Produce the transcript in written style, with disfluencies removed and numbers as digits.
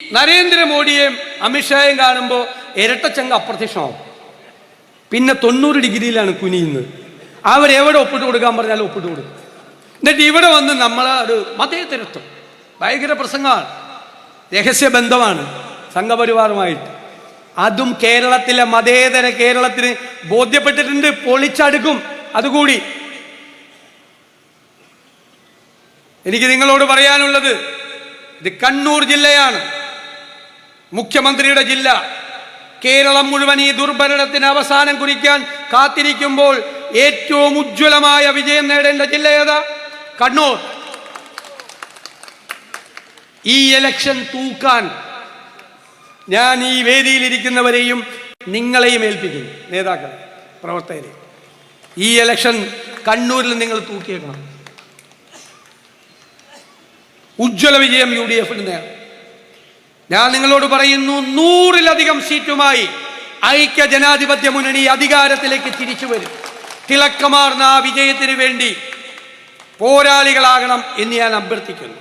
നരേന്ദ്രമോദിയെയും അമിത്ഷായും കാണുമ്പോൾ ഇരട്ടച്ചങ്ക അപ്രത്യക്ഷമാവും. പിന്നെ 90 ഡിഗ്രിയിലാണ് കുനിയുന്നത്. അവരെവിടെ ഒപ്പിട്ട് കൊടുക്കാൻ പറഞ്ഞാലും ഒപ്പിട്ട് കൊടുക്കും. എന്നിട്ട് ഇവിടെ വന്ന് നമ്മളൊരു മതേതരത്വം ഭയങ്കര പ്രസംഗമാണ്, രഹസ്യബന്ധമാണ് സംഘപരിവാറുമായിട്ട്. അതും കേരളത്തിലെ മതേതര കേരളത്തിന് ബോധ്യപ്പെട്ടിട്ടുണ്ട്. പൊളിച്ചടുക്കും അതുകൂടി. എനിക്ക് നിങ്ങളോട് പറയാനുള്ളത്, ഇത് കണ്ണൂർ ജില്ലയാണ്, മുഖ്യമന്ത്രിയുടെ ജില്ല. കേരളം മുഴുവൻ ഈ ദുർഭരണത്തിന് അവസാനം കുറിക്കാൻ കാത്തിരിക്കുമ്പോൾ ഏറ്റവും ഉജ്ജ്വലമായ വിജയം നേടേണ്ട ജില്ല ഏതാ? കണ്ണൂർ. ഈ ഇലക്ഷൻ തൂക്കാൻ ഞാൻ ഈ വേദിയിലിരിക്കുന്നവരെയും നിങ്ങളെയും ഏൽപ്പിക്കുന്നു, നേതാക്കളെ, പ്രവർത്തകരെ. ഈ ഇലക്ഷൻ കണ്ണൂരിൽ നിങ്ങൾ തൂക്കിയേക്കണം. ഉജ്ജ്വല വിജയം UDF നേടാം. ഞാൻ നിങ്ങളോട് പറയുന്നു, 100-ലധികം സീറ്റുമായി ഐക്യ ജനാധിപത്യ മുന്നണി അധികാരത്തിലേക്ക് തിരിച്ചു വരും. തിളക്കമാർന്ന ആ വിജയത്തിന് വേണ്ടി പോരാളികളാകണം എന്ന് ഞാൻ അഭ്യർത്ഥിക്കുന്നു.